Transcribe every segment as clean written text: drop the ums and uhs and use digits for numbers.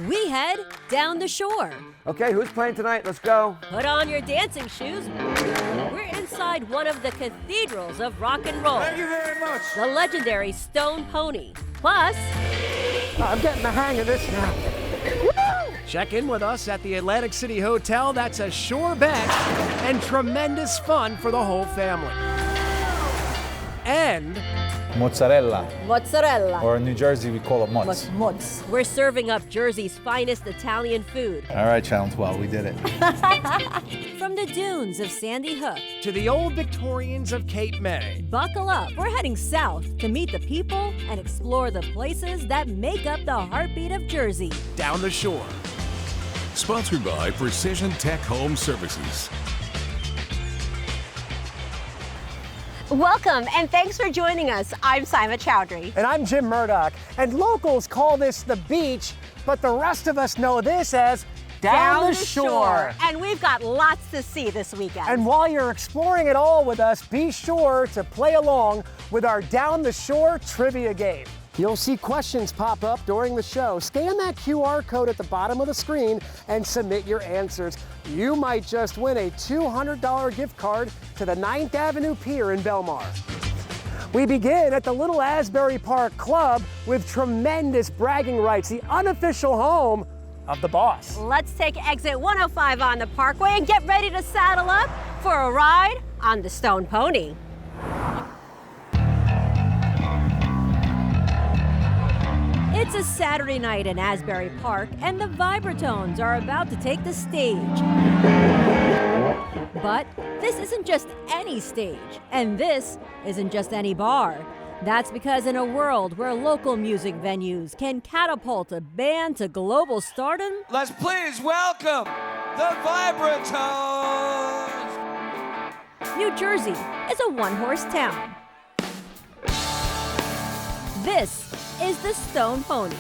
we head down the shore. Okay, who's playing tonight? Let's go. Put on your dancing shoes. We're inside one of the cathedrals of rock and roll. Thank you very much. The legendary Stone Pony. Plus, I'm getting the hang of this now. Check in with us at the Atlantic City Hotel. That's a sure bet and tremendous fun for the whole family. And Mozzarella, mozzarella. or in New Jersey we call it mozz. Mozz. We're serving up Jersey's finest Italian food. All right, Channel 12, we did it. From the dunes of Sandy Hook, to the old Victorians of Cape May. buckle up. We're heading south to meet the people and explore the places that make up the heartbeat of Jersey. Down the shore. Sponsored by Precision Tech Home Services. Welcome, and thanks for joining us. I'm Sima Chowdhury. And I'm Jim Murdoch. And locals call this the beach, but the rest of us know this as down the shore. And we've got lots to see this weekend. And while you're exploring it all with us, be sure to play along with our Down the Shore trivia game. You'll see questions pop up during the show. Scan that QR code at the bottom of the screen and submit your answers. You might just win a $200 gift card to the 9th Avenue Pier in Belmar. We begin at the Little Asbury Park Club with tremendous bragging rights, the unofficial home of the boss. Let's take exit 105 on the Parkway and get ready to saddle up for a ride on the Stone Pony. It's a Saturday night in Asbury Park, and the Vibratones are about to take the stage. But this isn't just any stage, and this isn't just any bar. That's because in a world where local music venues can catapult a band to global stardom, Let's please welcome the Vibratones! New Jersey is a one-horse town. This is the Stone Pony.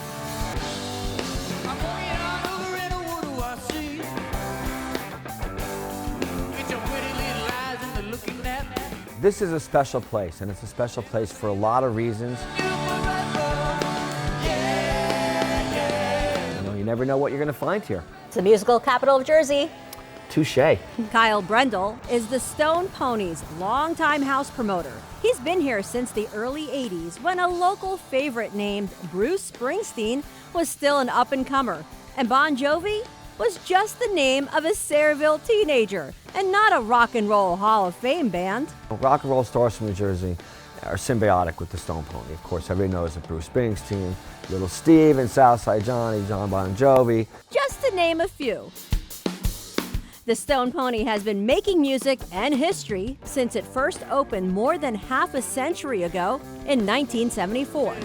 This is a special place, and it's a special place for a lot of reasons. You never know what you're going to find here. It's the musical capital of Jersey. Touché. Kyle Brendel is the Stone Pony's longtime house promoter. He's been here since the early 80s when a local favorite named Bruce Springsteen was still an up-and-comer, and Bon Jovi was just the name of a Sayreville teenager and not a rock and roll Hall of Fame band. Rock and roll stars from New Jersey are symbiotic with the Stone Pony. Of course, everybody knows that Bruce Springsteen, Little Steve and Southside Johnny, John Bon Jovi. Just to name a few. The Stone Pony has been making music and history since it first opened more than half a century ago in 1974.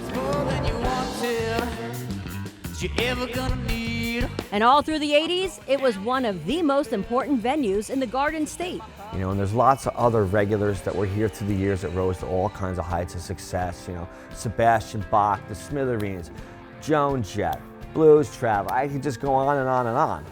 And all through the 80s, it was one of the most important venues in the Garden State. You know, and there's lots of other regulars that were here through the years that rose to all kinds of heights of success. You know, Sebastian Bach, the Smithereens, Joan Jett, Blues Travel. I could just go on and on and on.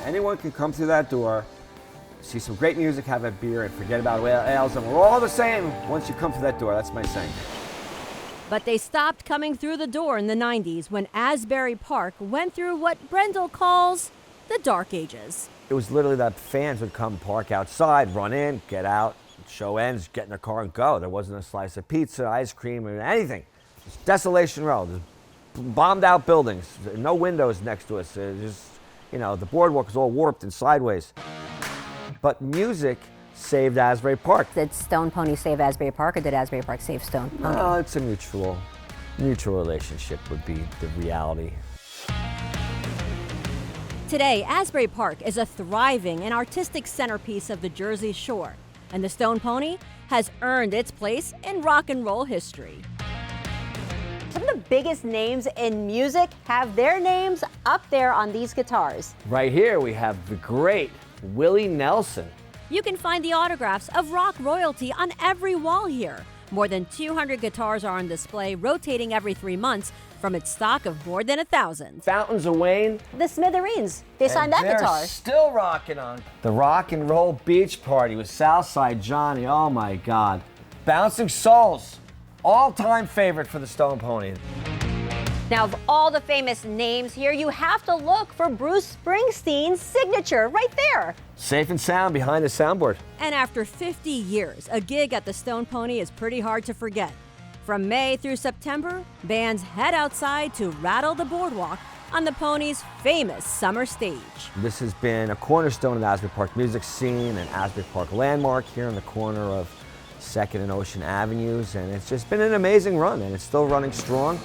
Anyone can come through that door, see some great music, have a beer, and forget about ales, and we're all the same once you come through that door. That's my saying. But they stopped coming through the door in the 90s when Asbury Park went through what Brendel calls the dark ages. It was literally that fans would come park outside, run in, get out, show ends, get in their car and go. There wasn't a slice of pizza, ice cream, or anything. Just Desolation Row, just bombed out buildings, no windows next to us. Just, you know, the boardwalk was all warped and sideways. But music saved Asbury Park. Did Stone Pony save Asbury Park, or did Asbury Park save Stone Pony? No, it's a mutual relationship would be the reality. Today, Asbury Park is a thriving and artistic centerpiece of the Jersey Shore, and the Stone Pony has earned its place in rock and roll history. Some of the biggest names in music have their names up there on these guitars. Right here we have the great Willie Nelson. You can find the autographs of rock royalty on every wall here, More than 200 guitars are on display, rotating every 3 months from its stock of more than 1,000. Fountains of Wayne. The Smithereens. They signed that They're guitar. still rocking on. The Rock and Roll Beach Party with Southside Johnny. Oh my God. Bouncing Souls. All-time favorite for the Stone Pony. Now, of all the famous names here, you have to look for Bruce Springsteen's signature right there. Safe and sound behind the soundboard. And after 50 years, a gig at the Stone Pony is pretty hard to forget. From May through September, bands head outside to rattle the boardwalk on the Pony's famous summer stage. This has been a cornerstone of the Asbury Park music scene, an Asbury Park landmark here in the corner of 2nd and Ocean Avenues, and it's just been an amazing run, and it's still running strong.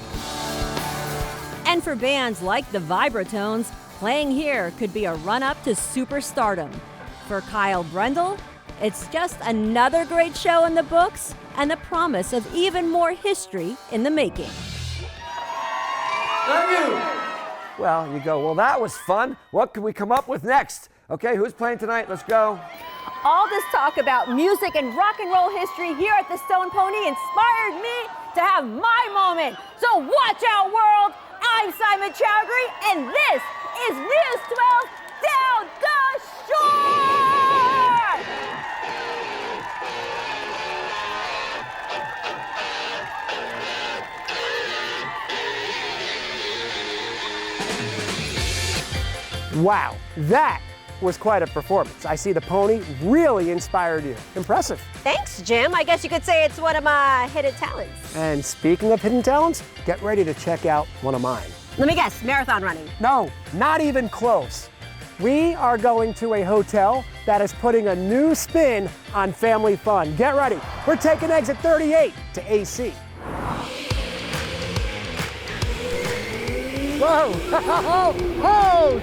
And for bands like the Vibratones, playing here could be a run-up to superstardom. For Kyle Brendel, it's just another great show in the books and the promise of even more history in the making. Thank you. Well, you go, well, that was fun. What can we come up with next? Okay, who's playing tonight? Let's go. All this talk about music and rock and roll history here at the Stone Pony inspired me to have my moment. So watch out, world. I'm Simon Chowdhury, and this is News 12 Down the Shore! Wow, that was quite a performance. I see the pony really inspired you. Impressive. Thanks, Jim. I guess you could say it's one of my hidden talents. And speaking of hidden talents, get ready to check out one of mine. Let me guess, marathon running. No, not even close. We are going to a hotel that is putting a new spin on family fun. Get ready. We're taking exit 38 to AC. Whoa! Oh!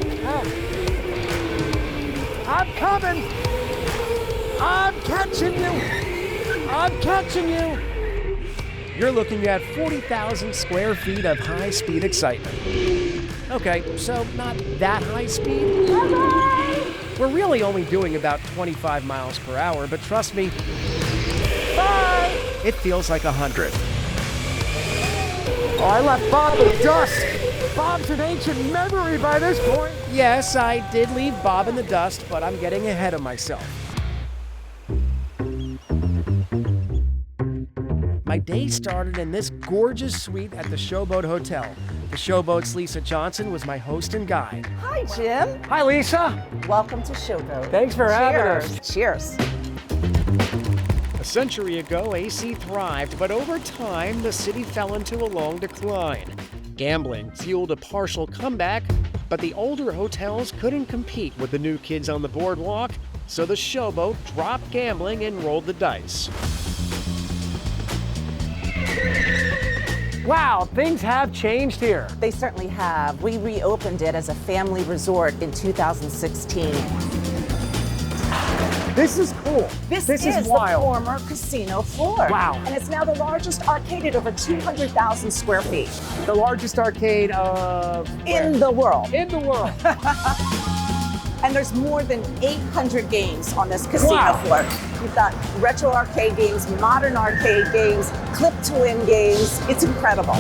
I'm coming! I'm catching you! I'm catching you! You're looking at 40,000 square feet of high-speed excitement. Okay, so not that high speed. We're really only doing about 25 miles per hour, but trust me, it feels like 100. Oh, I left Bob in the dust. Bob's an ancient memory by this point. Yes, I did leave Bob in the dust, but I'm getting ahead of myself. My day started in this gorgeous suite at the Showboat Hotel. The Showboat's Lisa Johnson was my host and guide. Hi, Jim. Hi, Lisa. Welcome to Showboat. Thanks for having us. Cheers. A century ago, AC thrived, but over time, the city fell into a long decline. Gambling fueled a partial comeback, but the older hotels couldn't compete with the new kids on the boardwalk, so the Showboat dropped gambling and rolled the dice. Wow, things have changed here. They certainly have. We reopened it as a family resort in 2016. This is cool. This is the wild. former casino floor. Wow. And it's now the largest arcade at over 200,000 square feet. The largest arcade of In the world. In the world. And there's more than 800 games on this casino Wow. floor. You've got retro arcade games, modern arcade games, clip-to-win games. It's incredible.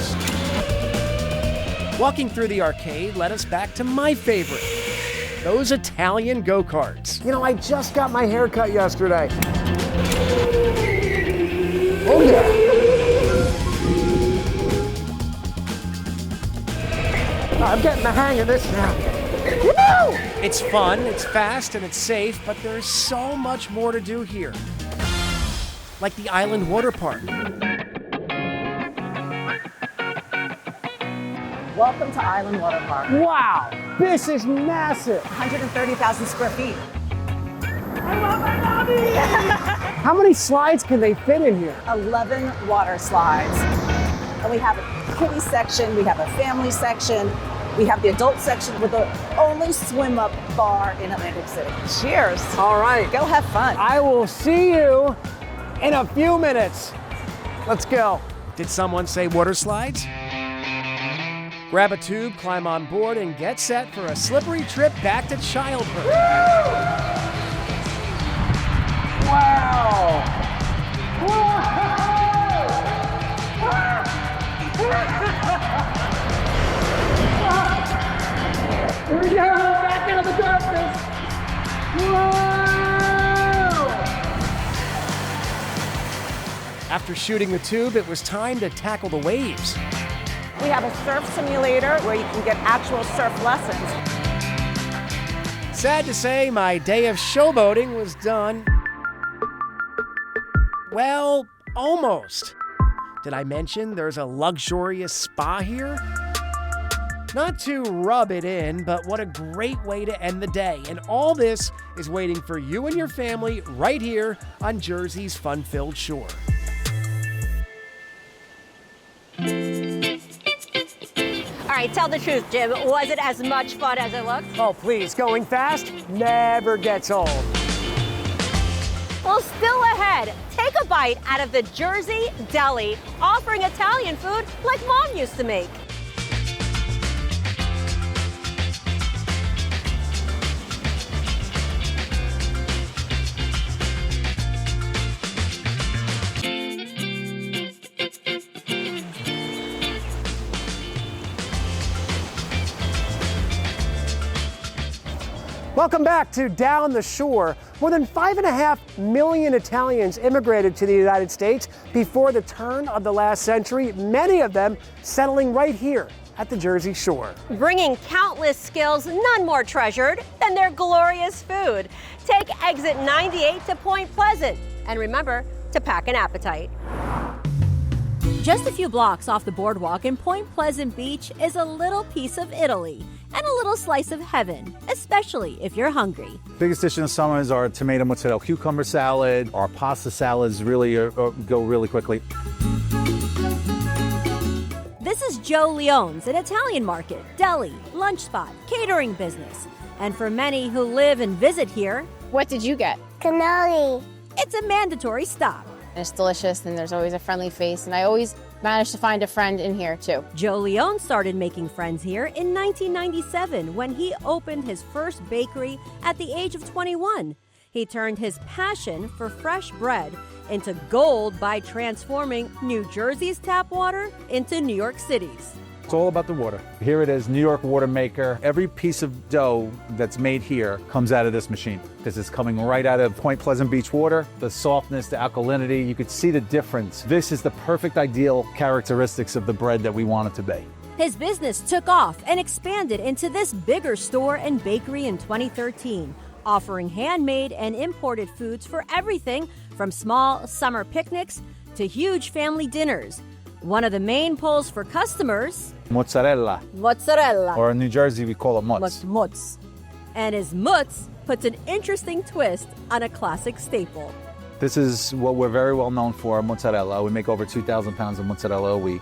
Walking through the arcade led us back to my favorite, those Italian go-karts. You know, I just got my hair cut yesterday. Oh, yeah. I'm getting the hang of this now. Woo! It's fun, it's fast, and it's safe, but there's so much more to do here. Like the Island Water Park. Welcome to Island Water Park. Wow, this is massive. 130,000 square feet. How many slides can they fit in here? 11 water slides. And we have a kiddie section, we have a family section, we have the adult section with the only swim-up bar in Atlantic City. Cheers. All right. Go have fun. I will see you in a few minutes. Let's go. Did someone say water slides? Grab a tube, climb on board, and get set for a slippery trip back to childhood. Wow. Whoa. After shooting the tube, it was time to tackle the waves. We have a surf simulator where you can get actual surf lessons. Sad to say, my day of showboating was done. Well, almost. Did I mention there's a luxurious spa here? Not to rub it in, but what a great way to end the day. And all this is waiting for you and your family right here on Jersey's fun-filled shore. All right, tell the truth, Jim. Was it as much fun as it looks? Oh, please, going fast never gets old. Well, still ahead, take a bite out of the Jersey Deli, offering Italian food like Mom used to make. Welcome back to Down the Shore. More than 5.5 million Italians immigrated to the United States before the turn of the last century, many of them settling right here at the Jersey Shore. Bringing countless skills, none more treasured than their glorious food. Take exit 98 to Point Pleasant. And remember to pack an appetite. Just a few blocks off the boardwalk in Point Pleasant Beach is a little piece of Italy and a little slice of heaven, especially if you're hungry. Biggest dish in the summer is our tomato mozzarella cucumber salad. Our pasta salads really go really quickly. This is Joe Leone's, an Italian market, deli, lunch spot, catering business. And for many who live and visit here, What did you get? cannoli. It's a mandatory stop. It's delicious, and there's always a friendly face, and I always manage to find a friend in here too. Joe Leone started making friends here in 1997 when he opened his first bakery at the age of 21. He turned his passion for fresh bread into gold by transforming New Jersey's tap water into New York City's. It's all about the water. Here it is, New York water maker. Every piece of dough that's made here comes out of this machine. This is coming right out of Point Pleasant Beach water. The softness, the alkalinity, you could see the difference. This is the perfect ideal characteristics of the bread that we want it to be. His business took off and expanded into this bigger store and bakery in 2013, offering handmade and imported foods for everything from small summer picnics to huge family dinners. One of the main pulls for customers, Mozzarella, mozzarella, or in New Jersey we call it mozz. mozz. And his mozz puts an interesting twist on a classic staple. This is what we're very well known for, mozzarella. We make over 2,000 pounds of mozzarella a week.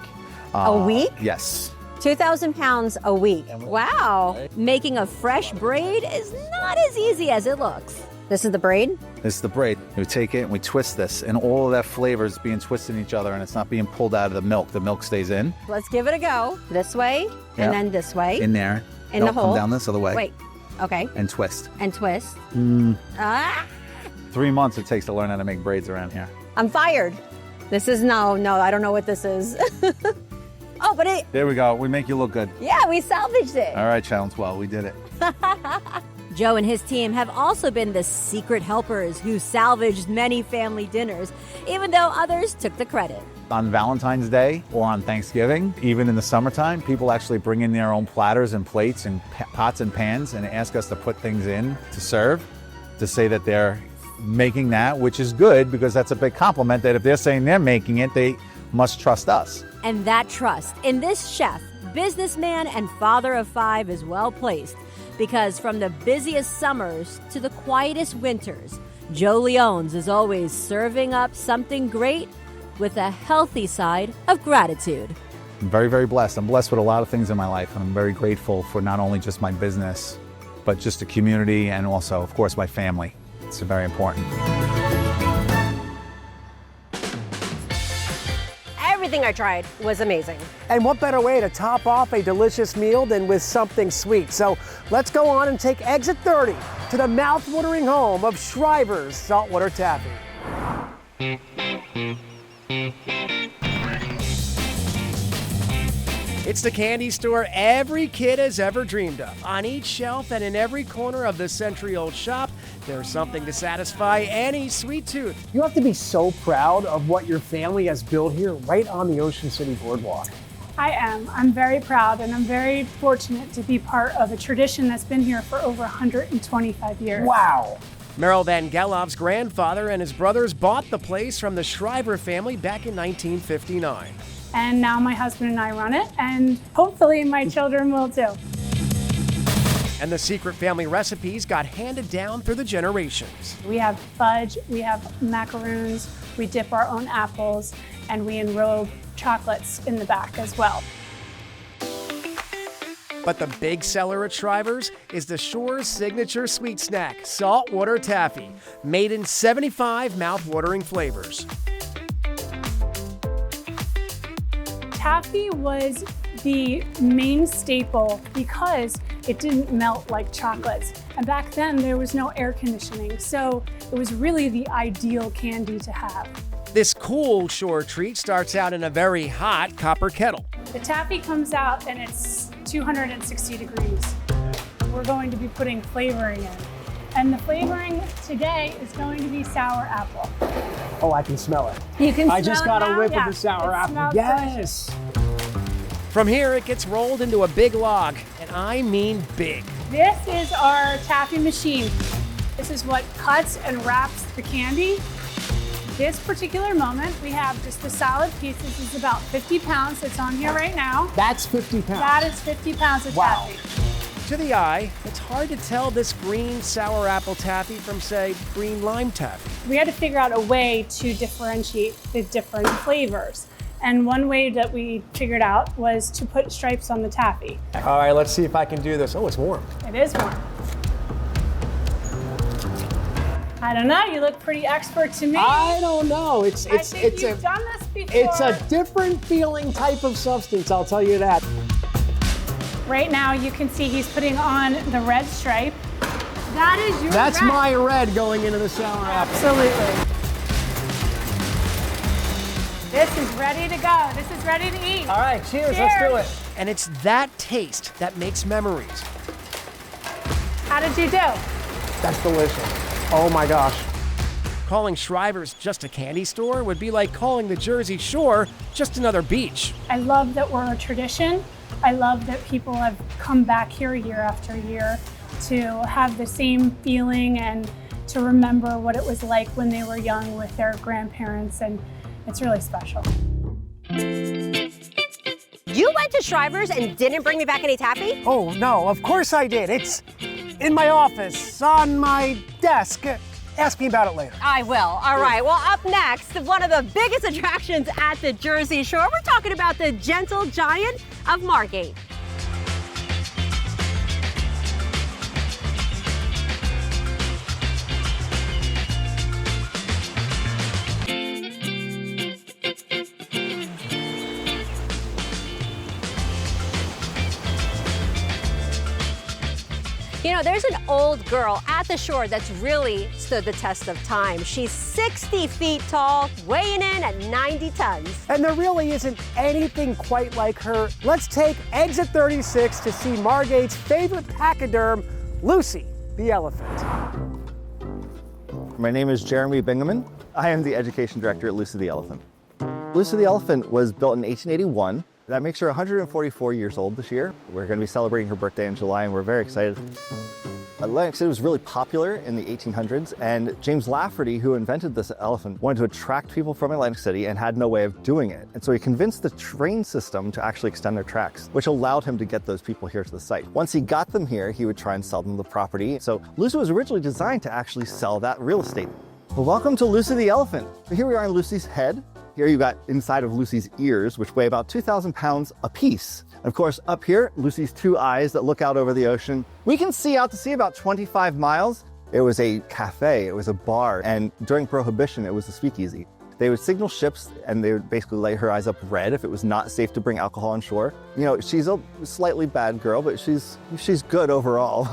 A week? Yes. 2,000 pounds a week. Wow. Making a fresh braid is not as easy as it looks. This is the braid? This is the braid. We take it and we twist this, and all of that flavor is being twisted in each other, and it's not being pulled out of the milk. The milk stays in. Let's give it a go. This way, Yeah. and then this way. In there. In the Don't hole. Come down this other way. Wait. Okay. And twist. And twist. Ah! 3 months it takes to learn how to make braids around here. I'm fired. This is no, I don't know what this is. Oh, but it, There we go. We make you look good. yeah, we salvaged it. All right, Challenge 12. We did it. Joe and his team have also been the secret helpers who salvaged many family dinners, even though others took the credit. On Valentine's Day or on Thanksgiving, even in the summertime, people actually bring in their own platters and plates and pots and pans and ask us to put things in to serve, to say that they're making that, which is good because that's a big compliment that if they're saying they're making it, they must trust us. And that trust in this chef, businessman, and father of 5 is well placed, because from the busiest summers to the quietest winters, Joe Leone's is always serving up something great with a healthy side of gratitude. I'm very, very blessed. I'm blessed with a lot of things in my life, and I'm very grateful for not only just my business, but just the community and also, of course, my family. It's very important. Everything I tried was amazing. And what better way to top off a delicious meal than with something sweet? So let's go on and take exit 30 to the mouth-watering home of Shrivers Saltwater Taffy. It's the candy store every kid has ever dreamed of. On each shelf and in every corner of the century-old shop, there's something to satisfy any sweet tooth. You have to be so proud of what your family has built here right on the Ocean City Boardwalk. I am. I'm very proud, and I'm very fortunate to be part of a tradition that's been here for over 125 years. Wow. Merrill Van Geloff's grandfather and his brothers bought the place from the Shriver family back in 1959. And now my husband and I run it, and hopefully my children will too. And the secret family recipes got handed down through the generations. We have fudge, we have macaroons, we dip our own apples, and we enrobe chocolates in the back as well. But the big seller at Shrivers is the Shore's signature sweet snack, saltwater taffy, made in 75 mouth-watering flavors. Taffy was the main staple because it didn't melt like chocolates. And back then there was no air conditioning, so it was really the ideal candy to have. This cool Shore treat starts out in a very hot copper kettle. The taffy comes out and it's 260 degrees. We're going to be putting flavoring in. And the flavoring today is going to be sour apple. Oh, I can smell it. You can smell I just it got a now? whiff Yeah, of the sour it apple. smells Yes. From here, it gets rolled into a big log, and I mean big. This is our taffy machine. This is what cuts and wraps the candy. This particular moment, we have just the solid pieces. Is about 50 pounds. It's on here right now. That's 50 pounds. That is 50 pounds of Wow. taffy. To the eye, it's hard to tell this green sour apple taffy from, say, green lime taffy. We had to figure out a way to differentiate the different flavors. And one way that we figured out was to put stripes on the taffy. All right, let's see if I can do this. Oh, it's warm. It is warm. I don't know, you look pretty expert to me. I don't know. I think you've done this before. It's a different feeling type of substance, I'll tell you that. Right now you can see he's putting on the red stripe. That is your That's red. my red going into the sour apple. Absolutely. This is ready to go. This is ready to eat. All right, cheers. Let's do it. And it's that taste that makes memories. How did you do? That's delicious. Oh my gosh. Calling Shrivers just a candy store would be like calling the Jersey Shore just another beach. I love that we're a tradition. I love that people have come back here year after year to have the same feeling and to remember what it was like when they were young with their grandparents, and it's really special. You went to Shrivers and didn't bring me back any taffy? Oh no, of course I did. It's in my office, on my desk. Ask me about it later. I will. All right. Well, up next, one of the biggest attractions at the Jersey Shore, we're talking about the gentle giant of Margate. You know, there's an old girl at the shore that's really stood the test of time. She's 60 feet tall, weighing in at 90 tons. And there really isn't anything quite like her. Let's take exit 36 to see Margate's favorite pachyderm, Lucy the elephant. My name is Jeremy Bingaman. I am the education director at Lucy the Elephant. Lucy the Elephant was built in 1881. That makes her 144 years old this year. We're going to be celebrating her birthday in July, and we're very excited. Atlantic City was really popular in the 1800s, and James Lafferty, who invented this elephant, wanted to attract people from Atlantic City and had no way of doing it. And so he convinced the train system to actually extend their tracks, which allowed him to get those people here to the site. Once he got them here, he would try and sell them the property. So Lucy was originally designed to actually sell that real estate. Well, welcome to Lucy the Elephant. So here we are in Lucy's head. Here you got inside of Lucy's ears, which weigh about 2,000 pounds apiece. Of course, up here, Lucy's two eyes that look out over the ocean. We can see out to sea about 25 miles. It was a cafe, it was a bar, and during Prohibition, it was a speakeasy. They would signal ships, and they would basically light her eyes up red if it was not safe to bring alcohol on shore. You know, she's a slightly bad girl, but she's good overall.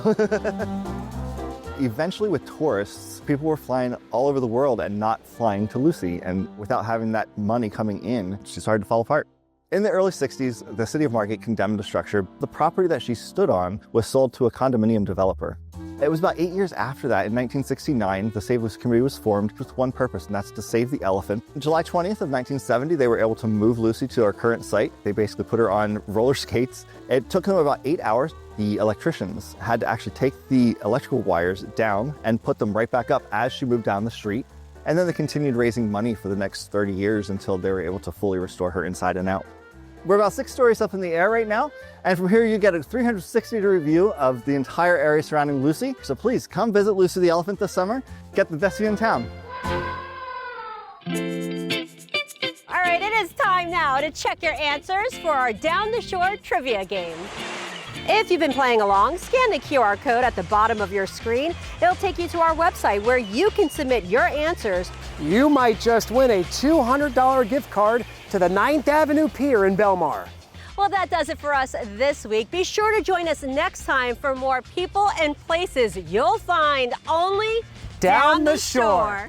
Eventually, with tourists, people were flying all over the world and not flying to Lucy, and without having that money coming in, she started to fall apart. In the early 60s, the city of Margate condemned the structure. The property that she stood on was sold to a condominium developer. It was about 8 years after that, in 1969, the Save Lucy Committee was formed with one purpose, and that's to save the elephant. On July 20th of 1970, they were able to move Lucy to our current site. They basically put her on roller skates. It took them about 8 hours. The electricians had to actually take the electrical wires down and put them right back up as she moved down the street. And then they continued raising money for the next 30 years until they were able to fully restore her inside and out. We're about 6 stories up in the air right now, and from here you get a 360-degree view of the entire area surrounding Lucy. So please come visit Lucy the Elephant this summer. Get the best view in town. All right, it is time now to check your answers for our Down the Shore trivia game. If you've been playing along, scan the QR code at the bottom of your screen. It'll take you to our website where you can submit your answers. You might just win a $200 gift card to the 9th Avenue Pier in Belmar. Well, that does it for us this week. Be sure to join us next time for more people and places you'll find only Down the Shore.